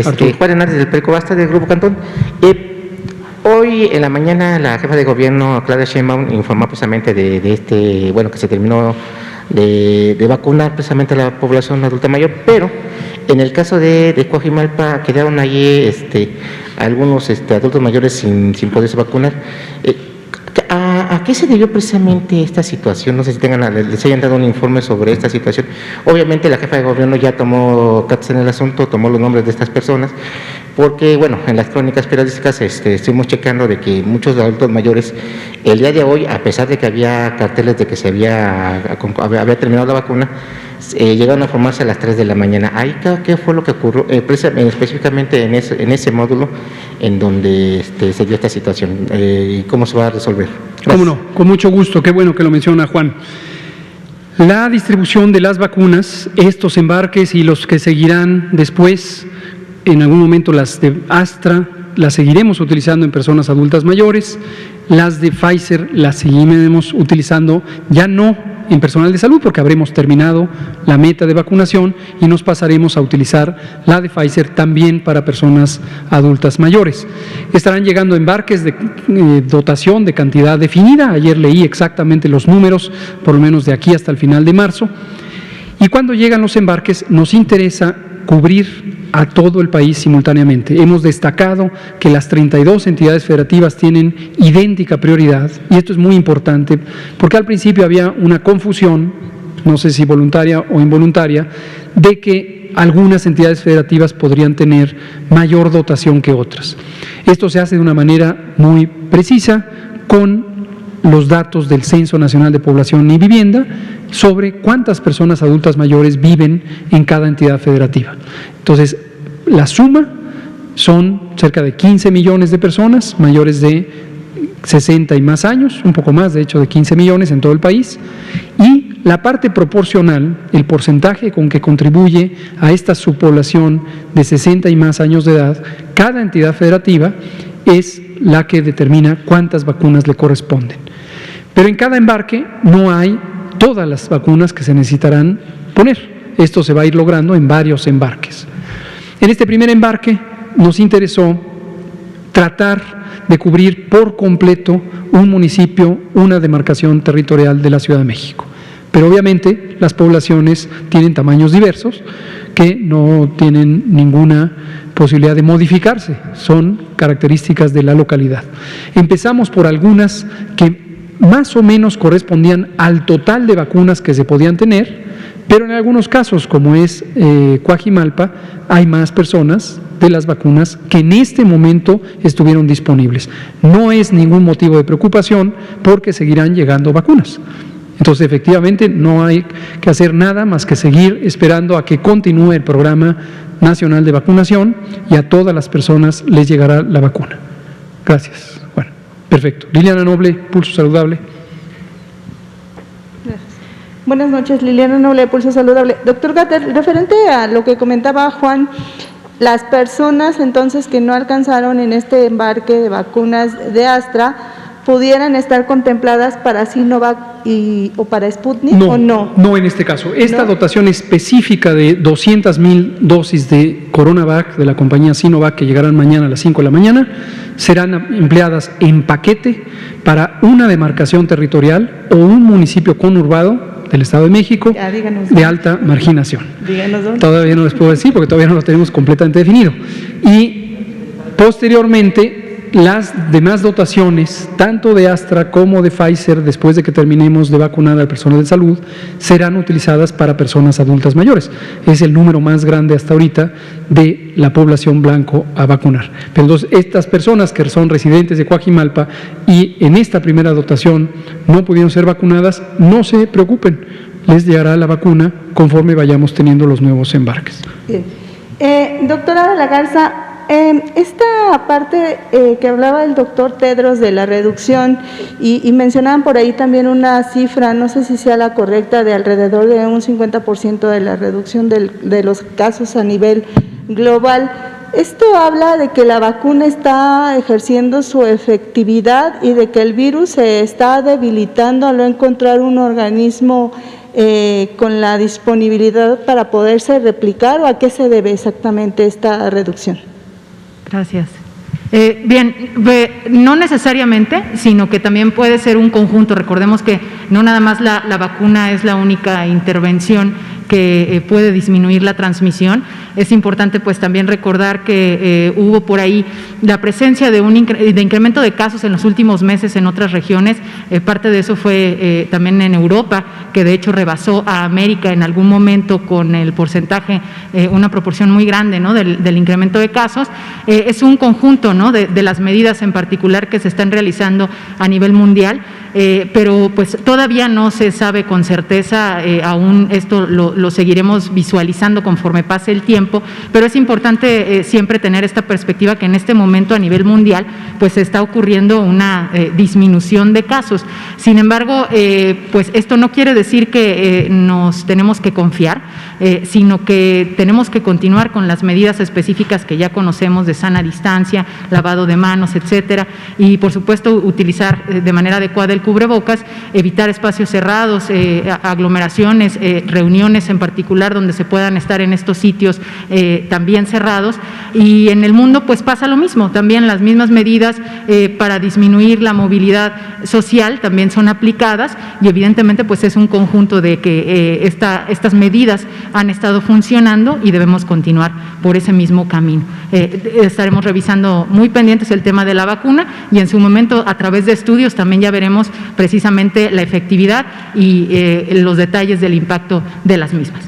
Juan Hernández del Perico Basta del Grupo Cantón. Hoy en la mañana la jefa de gobierno, Claudia Sheinbaum, informó precisamente de que se terminó de vacunar precisamente a la población adulta mayor, pero en el caso de Coajimalpa quedaron allí algunos adultos mayores sin poderse vacunar. ¿A qué se debió precisamente esta situación? No sé si les hayan dado un informe sobre esta situación. Obviamente la jefa de gobierno ya tomó cartas en el asunto, tomó los nombres de estas personas, porque en las crónicas periodísticas estuvimos checando de que muchos adultos mayores el día de hoy, a pesar de que había carteles de que se había terminado la vacuna, llegaron a formarse a las 3 de la mañana. ¿Qué fue lo que ocurrió específicamente en ese módulo en donde se dio esta situación? ¿Y cómo se va a resolver? Gracias. Cómo no, con mucho gusto, qué bueno que lo menciona Juan. La distribución de las vacunas, estos embarques y los que seguirán después, en algún momento las de Astra, las seguiremos utilizando en personas adultas mayores, las de Pfizer las seguiremos utilizando ya no en personal de salud, porque habremos terminado la meta de vacunación y nos pasaremos a utilizar la de Pfizer también para personas adultas mayores. Estarán llegando embarques de dotación de cantidad definida. Ayer leí exactamente los números, por lo menos de aquí hasta el final de marzo. Y cuando llegan los embarques, nos interesa cubrir a todo el país simultáneamente. Hemos destacado que las 32 entidades federativas tienen idéntica prioridad, y esto es muy importante porque al principio había una confusión, no sé si voluntaria o involuntaria, de que algunas entidades federativas podrían tener mayor dotación que otras. Esto se hace de una manera muy precisa con los datos del Censo Nacional de Población y Vivienda sobre cuántas personas adultas mayores viven en cada entidad federativa. Entonces, la suma son cerca de 15 millones de personas mayores de 60 y más años, un poco más de hecho de 15 millones en todo el país, y la parte proporcional, el porcentaje con que contribuye a esta subpoblación de 60 y más años de edad, cada entidad federativa es la que determina cuántas vacunas le corresponden. Pero en cada embarque no hay todas las vacunas que se necesitarán poner. Esto se va a ir logrando en varios embarques. En este primer embarque nos interesó tratar de cubrir por completo un municipio, una demarcación territorial de la Ciudad de México. Pero obviamente las poblaciones tienen tamaños diversos que no tienen ninguna posibilidad de modificarse, son características de la localidad. Empezamos por algunas que más o menos correspondían al total de vacunas que se podían tener, pero en algunos casos, como es Coajimalpa, hay más personas de las vacunas que en este momento estuvieron disponibles. No es ningún motivo de preocupación porque seguirán llegando vacunas. Entonces, efectivamente, no hay que hacer nada más que seguir esperando a que continúe el Programa Nacional de Vacunación y a todas las personas les llegará la vacuna. Gracias. Bueno, perfecto. Liliana Noble, Pulso Saludable. Gracias. Buenas noches, Liliana Noble, Pulso Saludable. Doctor Gatell, referente a lo que comentaba Juan, las personas entonces que no alcanzaron en este embarque de vacunas de Astra, ¿pudieran estar contempladas para Sinovac o para Sputnik o no? No en este caso. Esta dotación específica de 200,000 dosis de Coronavac de la compañía Sinovac que llegarán mañana a las 5 de la mañana serán empleadas en paquete para una demarcación territorial o un municipio conurbado del Estado de México de alta marginación. Todavía no les puedo decir porque todavía no lo tenemos completamente definido. Y posteriormente las demás dotaciones, tanto de Astra como de Pfizer, después de que terminemos de vacunar al personal de salud, serán utilizadas para personas adultas mayores. Es el número más grande hasta ahorita de la población blanco a vacunar. Pero entonces, estas personas que son residentes de Coajimalpa y en esta primera dotación no pudieron ser vacunadas, no se preocupen, les llegará la vacuna conforme vayamos teniendo los nuevos embarques. Doctora de la Garza, esta parte que hablaba el doctor Tedros de la reducción y mencionaban por ahí también una cifra, no sé si sea la correcta, de alrededor de un 50% de la reducción de los casos a nivel global. Esto habla de que la vacuna está ejerciendo su efectividad y de que el virus se está debilitando al no encontrar un organismo con la disponibilidad para poderse replicar, o a qué se debe exactamente esta reducción? Gracias. Bien, no necesariamente, sino que también puede ser un conjunto. Recordemos que no nada más la vacuna es la única intervención que puede disminuir la transmisión. Es importante pues también recordar que hubo por ahí la presencia de incremento de casos en los últimos meses en otras regiones. Parte de eso fue también en Europa, que de hecho rebasó a América en algún momento con el porcentaje, una proporción muy grande, ¿no?, del incremento de casos. Es un conjunto, ¿no?, de las medidas en particular que se están realizando a nivel mundial, pero pues todavía no se sabe con certeza, aún esto lo seguiremos visualizando conforme pase el tiempo, pero es importante siempre tener esta perspectiva que en este momento a nivel mundial pues está ocurriendo una disminución de casos. Sin embargo, pues esto no quiere decir que nos tenemos que confiar, sino que tenemos que continuar con las medidas específicas que ya conocemos de sana distancia, lavado de manos, etcétera, y por supuesto utilizar de manera adecuada el cubrebocas, evitar espacios cerrados, aglomeraciones, reuniones en particular donde se puedan estar en estos sitios también cerrados. Y en el mundo pues pasa lo mismo, también las mismas medidas para disminuir la movilidad social también son aplicadas, y evidentemente pues es un conjunto de que estas medidas han estado funcionando y debemos continuar por ese mismo camino. Estaremos revisando muy pendientes el tema de la vacuna, y en su momento a través de estudios también ya veremos precisamente la efectividad y los detalles del impacto de las mismas.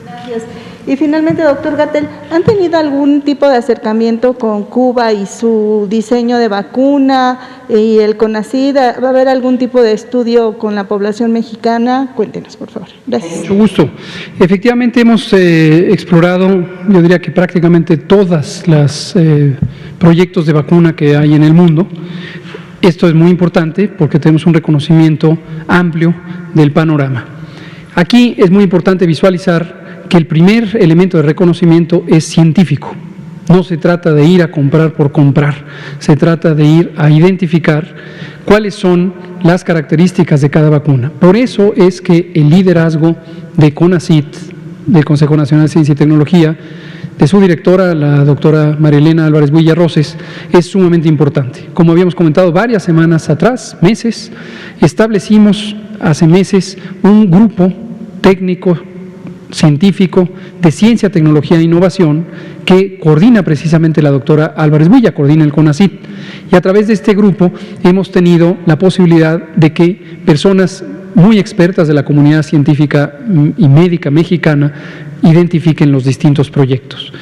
Gracias. Y finalmente, doctor Gatell, ¿han tenido algún tipo de acercamiento con Cuba y su diseño de vacuna y el CONACYT? ¿Va a haber algún tipo de estudio con la población mexicana? Cuéntenos, por favor. Gracias. Mucho gusto. Efectivamente hemos explorado, yo diría que prácticamente todos los proyectos de vacuna que hay en el mundo. Esto es muy importante porque tenemos un reconocimiento amplio del panorama. Aquí es muy importante visualizar que el primer elemento de reconocimiento es científico. No se trata de ir a comprar por comprar, se trata de ir a identificar cuáles son las características de cada vacuna. Por eso es que el liderazgo de CONACYT, del Consejo Nacional de Ciencia y Tecnología, de su directora, la doctora María Elena Álvarez Builla-Roses, es sumamente importante. Como habíamos comentado varias semanas atrás, meses, establecimos hace meses un grupo técnico, científico, de ciencia, tecnología e innovación, que coordina precisamente la doctora Álvarez Builla, coordina el CONACYT. Y a través de este grupo hemos tenido la posibilidad de que personas muy expertas de la comunidad científica y médica mexicana identifiquen los distintos proyectos.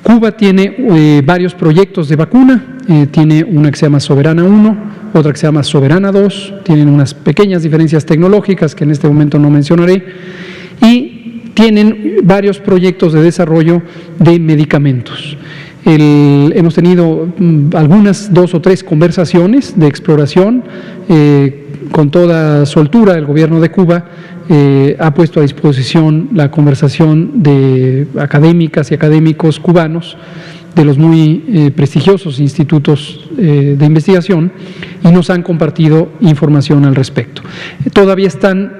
Cuba tiene varios proyectos de vacuna, tiene una que se llama Soberana 1, otra que se llama Soberana 2, tienen unas pequeñas diferencias tecnológicas que en este momento no mencionaré, y tienen varios proyectos de desarrollo de medicamentos. Hemos tenido algunas 2 o 3 conversaciones de exploración. Con toda soltura el gobierno de Cuba ha puesto a disposición la conversación de académicas y académicos cubanos de los muy prestigiosos institutos de investigación, y nos han compartido información al respecto. Todavía están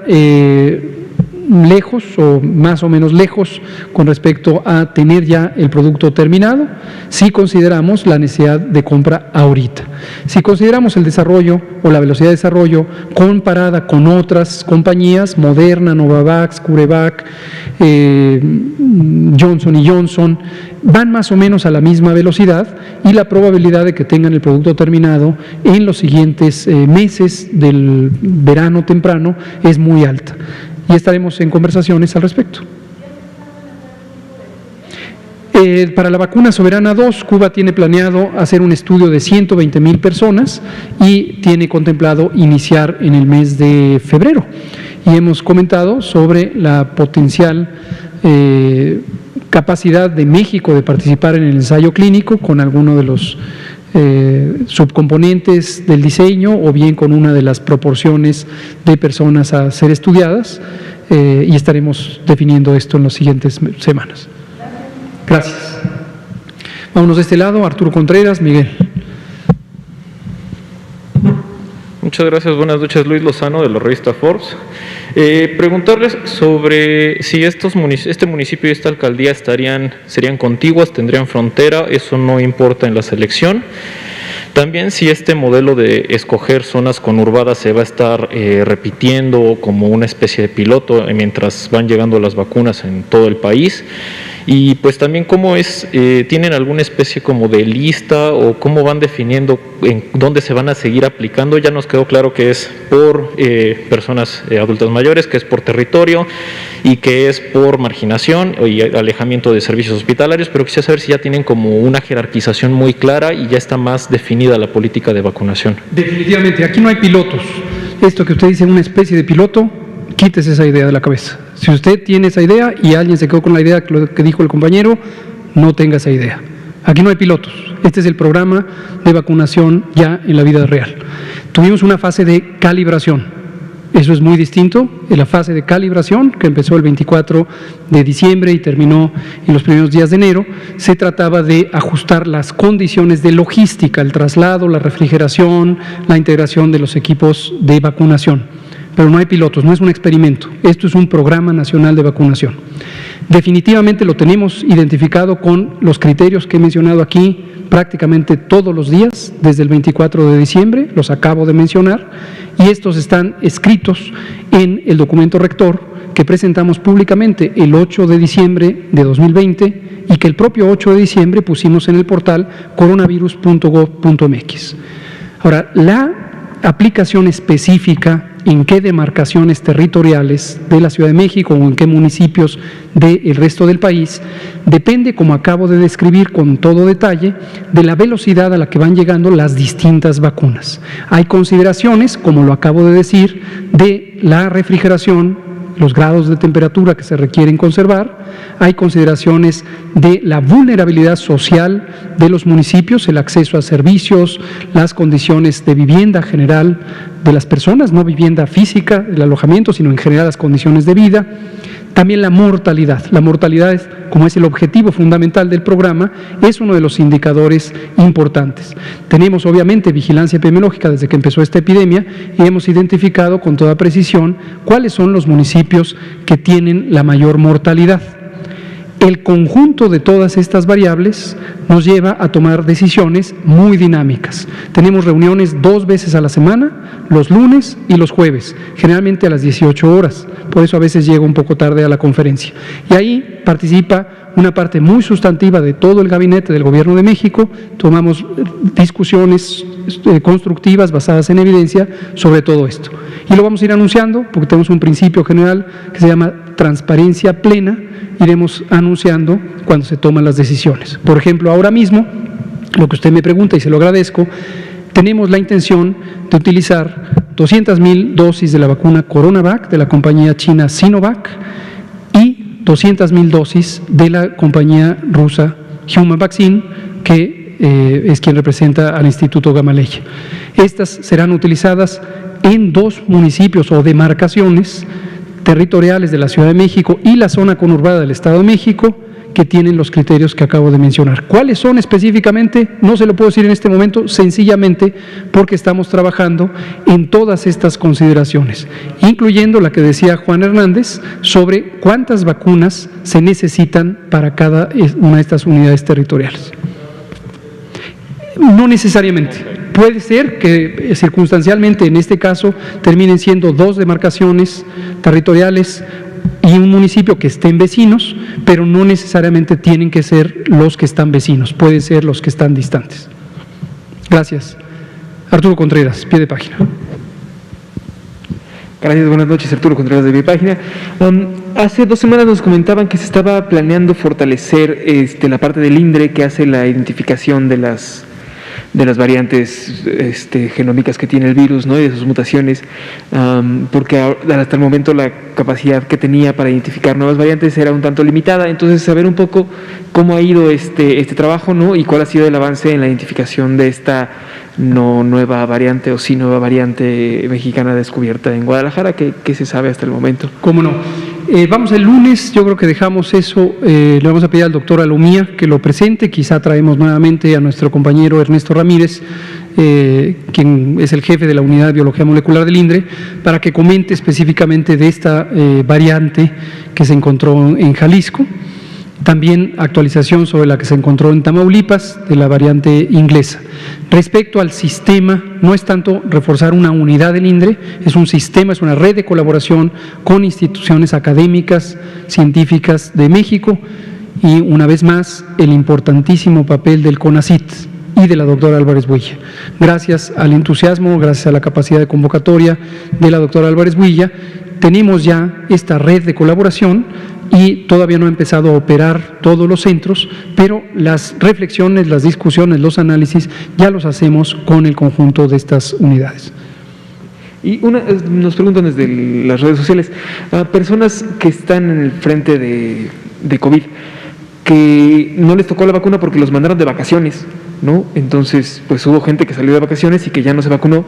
lejos o más o menos lejos con respecto a tener ya el producto terminado, si consideramos la necesidad de compra ahorita. Si consideramos el desarrollo o la velocidad de desarrollo comparada con otras compañías, Moderna, Novavax, CureVac, Johnson & Johnson, van más o menos a la misma velocidad, y la probabilidad de que tengan el producto terminado en los siguientes meses del verano temprano es muy alta. Y estaremos en conversaciones al respecto. Para la vacuna Soberana 2, Cuba tiene planeado hacer un estudio de 120,000 personas y tiene contemplado iniciar en el mes de febrero. Y hemos comentado sobre la potencial capacidad de México de participar en el ensayo clínico con alguno de los subcomponentes del diseño, o bien con una de las proporciones de personas a ser estudiadas, y estaremos definiendo esto en las siguientes semanas. Gracias. Vámonos de este lado, Arturo Contreras, Miguel. Muchas gracias, buenas noches. Luis Lozano, de la revista Forbes. Preguntarles sobre si este municipio y esta alcaldía serían contiguas, tendrían frontera, eso no importa en la selección. También si este modelo de escoger zonas conurbadas se va a estar repitiendo como una especie de piloto mientras van llegando las vacunas en todo el país. Y pues también cómo ¿tienen alguna especie como de lista o cómo van definiendo en dónde se van a seguir aplicando? Ya nos quedó claro que es por personas adultas mayores, que es por territorio y que es por marginación y alejamiento de servicios hospitalarios, pero quisiera saber si ya tienen como una jerarquización muy clara y ya está más definida la política de vacunación. Definitivamente, aquí no hay pilotos. Esto que usted dice, una especie de piloto, quítese esa idea de la cabeza. Si usted tiene esa idea y alguien se quedó con la idea que dijo el compañero, no tenga esa idea. Aquí no hay pilotos. Este es el programa de vacunación ya en la vida real. Tuvimos una fase de calibración. Eso es muy distinto de la fase de calibración que empezó el 24 de diciembre y terminó en los primeros días de enero. Se trataba de ajustar las condiciones de logística, el traslado, la refrigeración, la integración de los equipos de vacunación. Pero no hay pilotos, no es un experimento. Esto es un programa nacional de vacunación. Definitivamente lo tenemos identificado con los criterios que he mencionado aquí prácticamente todos los días, desde el 24 de diciembre, los acabo de mencionar, y estos están escritos en el documento rector que presentamos públicamente el 8 de diciembre de 2020 y que el propio 8 de diciembre pusimos en el portal coronavirus.gov.mx. Ahora, la aplicación específica en qué demarcaciones territoriales de la Ciudad de México o en qué municipios del resto del país depende, como acabo de describir con todo detalle, de la velocidad a la que van llegando las distintas vacunas. Hay consideraciones, como lo acabo de decir, de la refrigeración, los grados de temperatura que se requieren conservar, hay consideraciones de la vulnerabilidad social de los municipios, el acceso a servicios, las condiciones de vivienda general de las personas, no vivienda física, el alojamiento, sino en general las condiciones de vida. También la mortalidad. La mortalidad, como es el objetivo fundamental del programa, es uno de los indicadores importantes. Tenemos obviamente vigilancia epidemiológica desde que empezó esta epidemia y hemos identificado con toda precisión cuáles son los municipios que tienen la mayor mortalidad. El conjunto de todas estas variables nos lleva a tomar decisiones muy dinámicas. Tenemos reuniones 2 veces a la semana, los lunes y los jueves, generalmente a las 18 horas. Por eso a veces llego un poco tarde a la conferencia. Y ahí participa una parte muy sustantiva de todo el gabinete del Gobierno de México. Tomamos discusiones constructivas basadas en evidencia sobre todo esto. Y lo vamos a ir anunciando porque tenemos un principio general que se llama transparencia plena. Iremos anunciando cuando se toman las decisiones. Por ejemplo, ahora mismo, lo que usted me pregunta y se lo agradezco, tenemos la intención de utilizar 200,000 dosis de la vacuna CoronaVac de la compañía china Sinovac y 200,000 dosis de la compañía rusa Human Vaccine, que es quien representa al Instituto Gamaleya. Estas serán utilizadas en 2 municipios o demarcaciones territoriales de la Ciudad de México y la zona conurbada del Estado de México que tienen los criterios que acabo de mencionar. ¿Cuáles son específicamente? No se lo puedo decir en este momento, sencillamente porque estamos trabajando en todas estas consideraciones, incluyendo la que decía Juan Hernández sobre cuántas vacunas se necesitan para cada una de estas unidades territoriales. No necesariamente. Puede ser que circunstancialmente en este caso terminen siendo 2 demarcaciones territoriales y un municipio que estén vecinos, pero no necesariamente tienen que ser los que están vecinos, pueden ser los que están distantes. Gracias. Arturo Contreras, pie de página. Gracias, buenas noches, Arturo Contreras de Pie de Página. Hace 2 semanas nos comentaban que se estaba planeando fortalecer la parte del INDRE que hace la identificación de las variantes genómicas que tiene el virus, ¿no? Y de sus mutaciones, porque hasta el momento la capacidad que tenía para identificar nuevas variantes era un tanto limitada. Entonces, saber un poco cómo ha ido este trabajo, ¿no? Y cuál ha sido el avance en la identificación de esta no nueva variante o sí nueva variante mexicana descubierta en Guadalajara, ¿qué se sabe hasta el momento? ¿Cómo no? Vamos el lunes, yo creo que dejamos eso, le vamos a pedir al doctor Alumía que lo presente, quizá traemos nuevamente a nuestro compañero Ernesto Ramírez quien es el jefe de la Unidad de Biología Molecular del INDRE, para que comente específicamente de esta variante que se encontró en Jalisco. También actualización sobre la que se encontró en Tamaulipas, de la variante inglesa. Respecto al sistema, no es tanto reforzar una unidad del INDRE, es un sistema, es una red de colaboración con instituciones académicas, científicas de México, y una vez más el importantísimo papel del CONACYT y de la doctora Álvarez Builla. Gracias al entusiasmo, gracias a la capacidad de convocatoria de la doctora Álvarez Builla, tenemos ya esta red de colaboración y todavía no ha empezado a operar todos los centros, pero las reflexiones, las discusiones, los análisis ya los hacemos con el conjunto de estas unidades. Y nos preguntan desde las redes sociales, a personas que están en el frente de COVID, que no les tocó la vacuna porque los mandaron de vacaciones, ¿no? Entonces, pues hubo gente que salió de vacaciones y que ya no se vacunó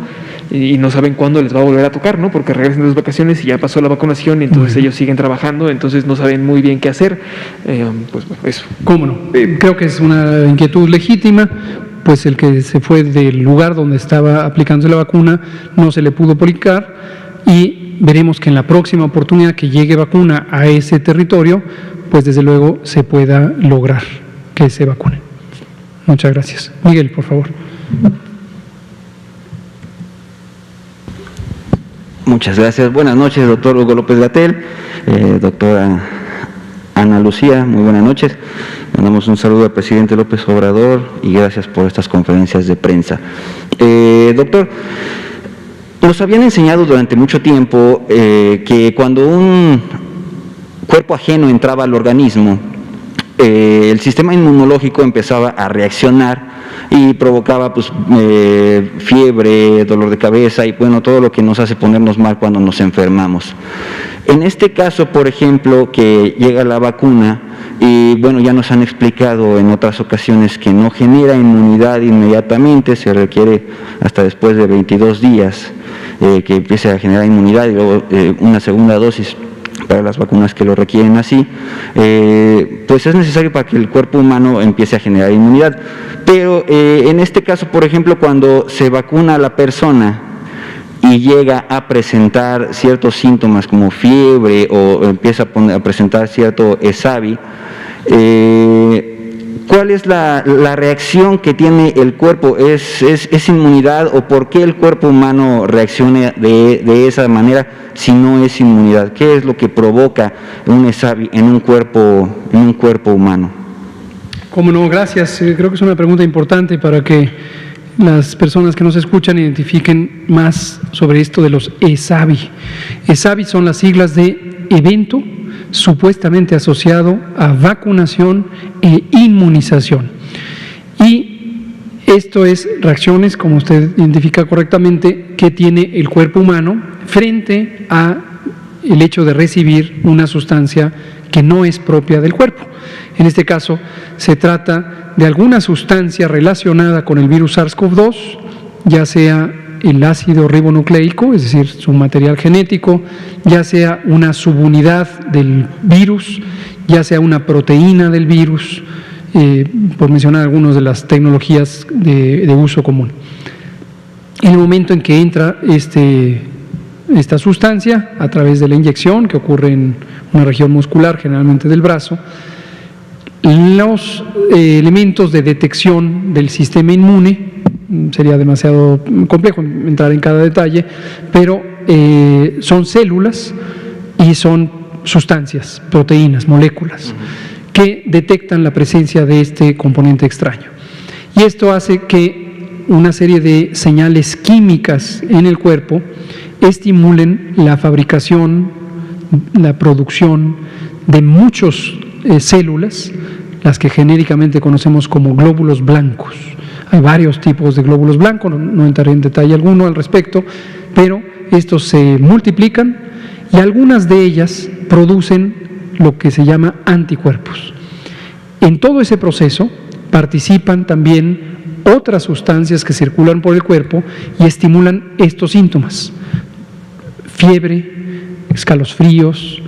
y no saben cuándo les va a volver a tocar, ¿no? Porque regresan de las vacaciones y ya pasó la vacunación y entonces ellos siguen trabajando, entonces no saben muy bien qué hacer. Pues bueno, eso. ¿Cómo no? Creo que es una inquietud legítima, pues el que se fue del lugar donde estaba aplicándose la vacuna no se le pudo aplicar y veremos que en la próxima oportunidad que llegue vacuna a ese territorio, pues desde luego se pueda lograr que se vacunen. Muchas gracias. Miguel, por favor. Muchas gracias. Buenas noches, doctor Hugo López-Gatell, doctora Ana Lucía, muy buenas noches. Mandamos un saludo al presidente López Obrador y gracias por estas conferencias de prensa. Doctor, nos habían enseñado durante mucho tiempo que cuando un cuerpo ajeno entraba al organismo, el sistema inmunológico empezaba a reaccionar y provocaba pues, fiebre, dolor de cabeza y bueno, todo lo que nos hace ponernos mal cuando nos enfermamos. En este caso, por ejemplo, que llega la vacuna y bueno, ya nos han explicado en otras ocasiones que no genera inmunidad inmediatamente, se requiere hasta después de 22 días que empiece a generar inmunidad y luego una segunda dosis para las vacunas que lo requieren así, pues es necesario para que el cuerpo humano empiece a generar inmunidad. Pero en este caso, por ejemplo, cuando se vacuna a la persona y llega a presentar ciertos síntomas como fiebre o empieza a presentar cierto ESAVI, ¿cuál es la reacción que tiene el cuerpo? ¿Es inmunidad o por qué el cuerpo humano reacciona de esa manera si no es inmunidad? ¿Qué es lo que provoca un ESAVI en un cuerpo humano? Cómo no, gracias. Creo que es una pregunta importante para que las personas que nos escuchan identifiquen más sobre esto de los ESAVI. ESAVI son las siglas de evento supuestamente asociado a vacunación e inmunización. Y esto es reacciones, como usted identifica correctamente, que tiene el cuerpo humano frente a el hecho de recibir una sustancia que no es propia del cuerpo. En este caso, se trata de alguna sustancia relacionada con el virus SARS-CoV-2, ya sea el ácido ribonucleico, es decir, su material genético, ya sea una subunidad del virus, ya sea una proteína del virus, por mencionar algunas de las tecnologías de uso común. En el momento en que entra esta sustancia a través de la inyección, que ocurre en una región muscular, generalmente del brazo, los elementos de detección del sistema inmune, sería demasiado complejo entrar en cada detalle, pero son células y son sustancias, proteínas, moléculas, que detectan la presencia de este componente extraño. Y esto hace que una serie de señales químicas en el cuerpo estimulen la fabricación, la producción de muchas células, las que genéricamente conocemos como glóbulos blancos. Hay varios tipos de glóbulos blancos, no entraré en detalle alguno al respecto, pero estos se multiplican y algunas de ellas producen lo que se llama anticuerpos. En todo ese proceso participan también otras sustancias que circulan por el cuerpo y estimulan estos síntomas: fiebre, escalofríos,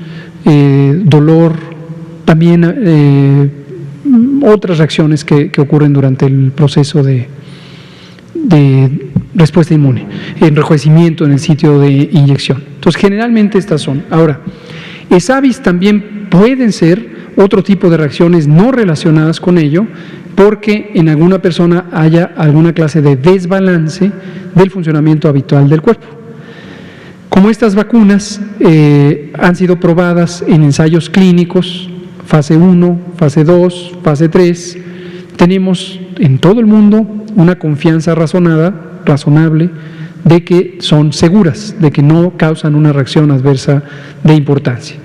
dolor, también otras reacciones que ocurren durante el proceso de de respuesta inmune, enrojecimiento en el sitio de inyección. Entonces, generalmente estas son. Ahora, ESAVIS también pueden ser otro tipo de reacciones no relacionadas con ello, porque en alguna persona haya alguna clase de desbalance del funcionamiento habitual del cuerpo. Como estas vacunas han sido probadas en ensayos clínicos, fase 1, fase 2, fase 3, tenemos en todo el mundo una confianza razonable de que son seguras, de que no causan una reacción adversa de importancia.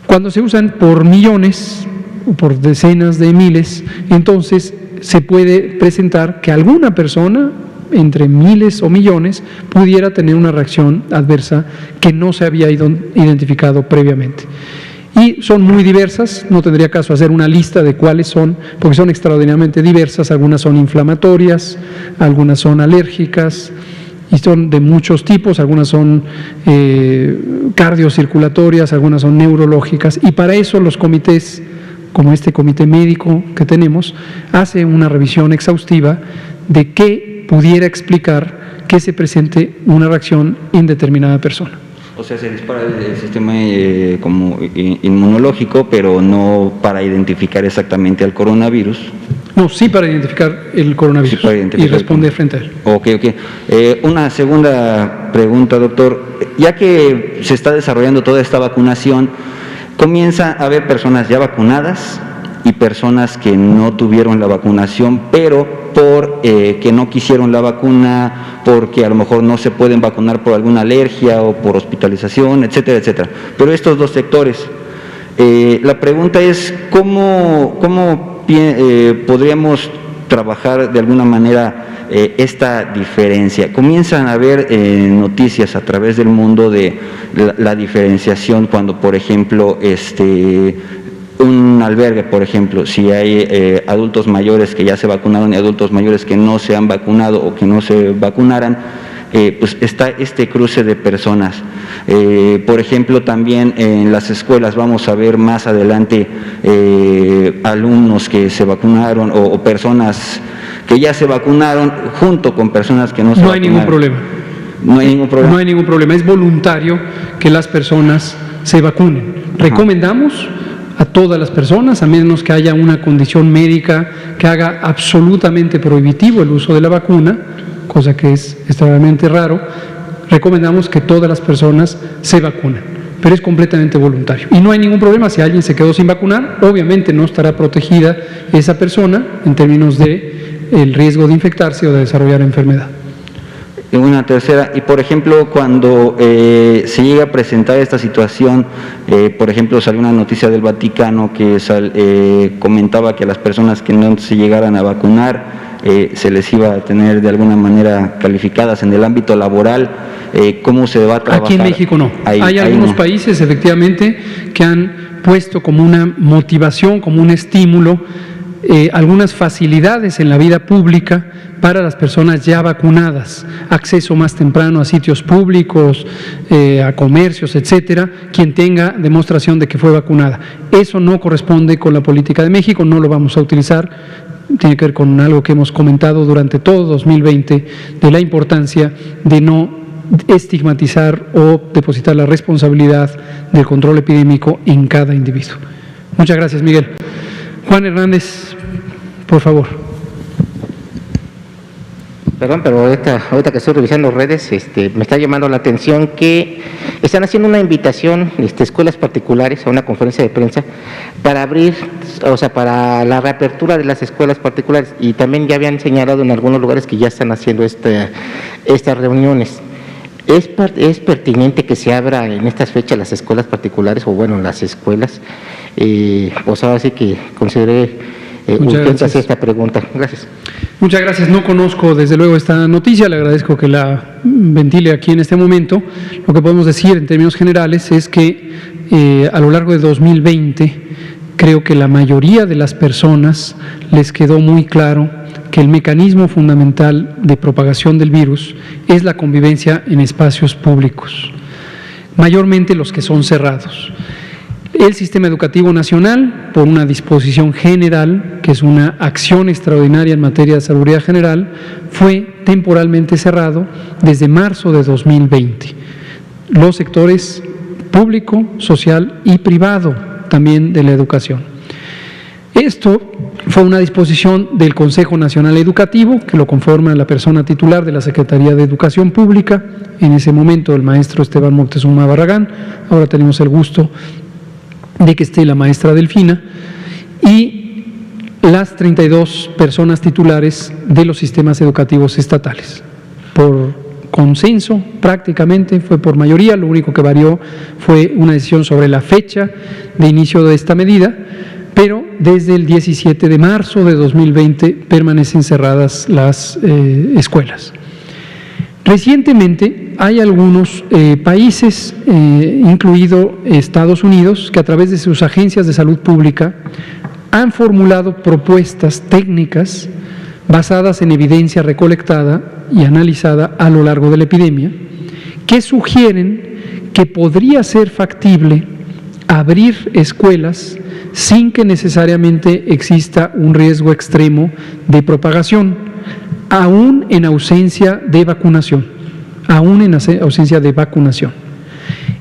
Cuando se usan por millones o por decenas de miles, entonces se puede presentar que alguna persona, entre miles o millones, pudiera tener una reacción adversa que no se había identificado previamente. Y son muy diversas, no tendría caso hacer una lista de cuáles son, porque son extraordinariamente diversas, algunas son inflamatorias, algunas son alérgicas, y son de muchos tipos, algunas son cardiocirculatorias, algunas son neurológicas, y para eso los comités, como este comité médico que tenemos, hace una revisión exhaustiva de qué pudiera explicar que se presente una reacción en determinada persona. O sea, se dispara el sistema como inmunológico, pero no para identificar exactamente al coronavirus. No, sí para identificar el coronavirus, sí, y responder frente a él. Ok. Una segunda pregunta, doctor. Ya que se está desarrollando toda esta vacunación, comienza a haber personas ya vacunadas y personas que no tuvieron la vacunación, pero por que no quisieron la vacuna, porque a lo mejor no se pueden vacunar por alguna alergia o por hospitalización, etcétera, etcétera. Pero estos dos sectores, la pregunta es ¿cómo podríamos trabajar de alguna manera esta diferencia? Comienzan a haber noticias a través del mundo de la diferenciación cuando, por ejemplo, un albergue, por ejemplo, si hay adultos mayores que ya se vacunaron y adultos mayores que no se han vacunado o que no se vacunaran, pues está este cruce de personas. Por ejemplo, también en las escuelas vamos a ver más adelante alumnos que se vacunaron o personas que ya se vacunaron junto con personas que no se vacunaron. No hay ningún problema. No hay ningún problema. No hay ningún problema. Es voluntario que las personas se vacunen. Ajá. Recomendamos a todas las personas, a menos que haya una condición médica que haga absolutamente prohibitivo el uso de la vacuna, cosa que es extremadamente raro, recomendamos que todas las personas se vacunen, pero es completamente voluntario. Y no hay ningún problema si alguien se quedó sin vacunar, obviamente no estará protegida esa persona en términos de el riesgo de infectarse o de desarrollar enfermedad. Una tercera, y por ejemplo, cuando se llega a presentar esta situación, por ejemplo, salió una noticia del Vaticano que comentaba que a las personas que no se llegaran a vacunar se les iba a tener de alguna manera calificadas en el ámbito laboral. ¿Cómo se va a trabajar? Aquí en México no. Hay algunos países, efectivamente, que han puesto como una motivación, como un estímulo, algunas facilidades en la vida pública para las personas ya vacunadas, acceso más temprano a sitios públicos, a comercios, etcétera, quien tenga demostración de que fue vacunada. Eso no corresponde con la política de México, no lo vamos a utilizar, tiene que ver con algo que hemos comentado durante todo 2020, de la importancia de no estigmatizar o depositar la responsabilidad del control epidémico en cada individuo. Muchas gracias, Miguel. Juan Hernández, por favor. Perdón, pero ahorita que estoy revisando redes, me está llamando la atención que están haciendo una invitación, escuelas particulares, a una conferencia de prensa para abrir, o sea, para la reapertura de las escuelas particulares, y también ya habían señalado en algunos lugares que ya están haciendo estas reuniones. ¿Es pertinente que se abra en estas fechas las escuelas particulares, o bueno, las escuelas? Pues ahora sí que consideré urgente hacer esta pregunta. Gracias. Muchas gracias. No conozco desde luego esta noticia, le agradezco que la ventile aquí en este momento. Lo que podemos decir en términos generales es que a lo largo de 2020 creo que la mayoría de las personas les quedó muy claro que el mecanismo fundamental de propagación del virus es la convivencia en espacios públicos, mayormente los que son cerrados. El Sistema Educativo Nacional, por una disposición general, que es una acción extraordinaria en materia de seguridad general, fue temporalmente cerrado desde marzo de 2020. Los sectores público, social y privado también de la educación. Esto fue una disposición del Consejo Nacional Educativo, que lo conforma la persona titular de la Secretaría de Educación Pública, en ese momento el maestro Esteban Moctezuma Barragán, ahora tenemos el gusto de que esté la maestra Delfina, y las 32 personas titulares de los sistemas educativos estatales. Por consenso, prácticamente, fue por mayoría, lo único que varió fue una decisión sobre la fecha de inicio de esta medida, pero desde el 17 de marzo de 2020 permanecen cerradas las escuelas. Recientemente hay algunos países, incluido Estados Unidos, que a través de sus agencias de salud pública han formulado propuestas técnicas basadas en evidencia recolectada y analizada a lo largo de la epidemia, que sugieren que podría ser factible abrir escuelas sin que necesariamente exista un riesgo extremo de propagación, aún en ausencia de vacunación,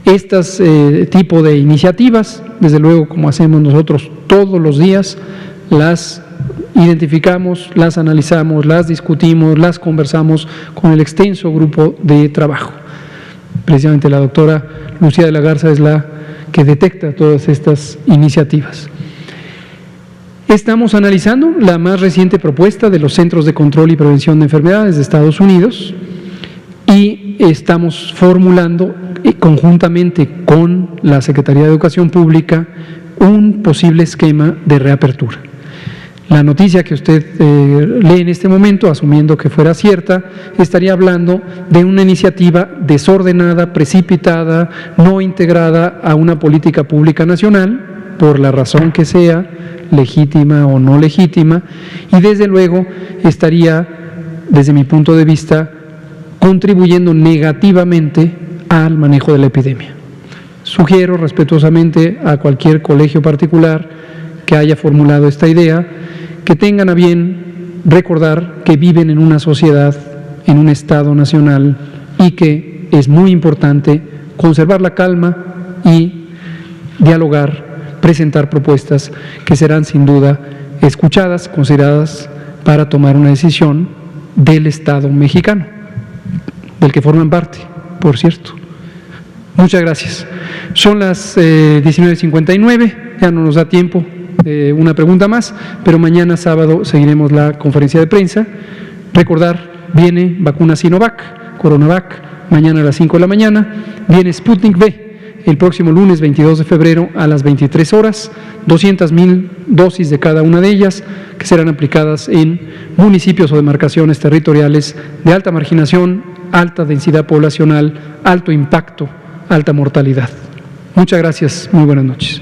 Estas tipo de iniciativas, desde luego, como hacemos nosotros todos los días, las identificamos, las analizamos, las discutimos, las conversamos con el extenso grupo de trabajo. Precisamente la doctora Lucía de la Garza es la que detecta todas estas iniciativas. Estamos analizando la más reciente propuesta de los Centros de Control y Prevención de Enfermedades de Estados Unidos y estamos formulando conjuntamente con la Secretaría de Educación Pública un posible esquema de reapertura. La noticia que usted lee en este momento, asumiendo que fuera cierta, estaría hablando de una iniciativa desordenada, precipitada, no integrada a una política pública nacional, por la razón que sea, legítima o no legítima, y desde luego estaría, desde mi punto de vista, contribuyendo negativamente al manejo de la epidemia. Sugiero respetuosamente a cualquier colegio particular que haya formulado esta idea, que tengan a bien recordar que viven en una sociedad, en un Estado nacional, y que es muy importante conservar la calma y dialogar, presentar propuestas que serán sin duda escuchadas, consideradas para tomar una decisión del Estado mexicano, del que forman parte, por cierto. Muchas gracias. Son las 19:59, ya no nos da tiempo de una pregunta más, pero mañana sábado seguiremos la conferencia de prensa. Recordar, viene vacuna Sinovac, Coronavac, mañana a las 5 de la mañana, viene Sputnik V el próximo lunes 22 de febrero a las 23 horas, 200,000 dosis de cada una de ellas, que serán aplicadas en municipios o demarcaciones territoriales de alta marginación, alta densidad poblacional, alto impacto, alta mortalidad. Muchas gracias, muy buenas noches.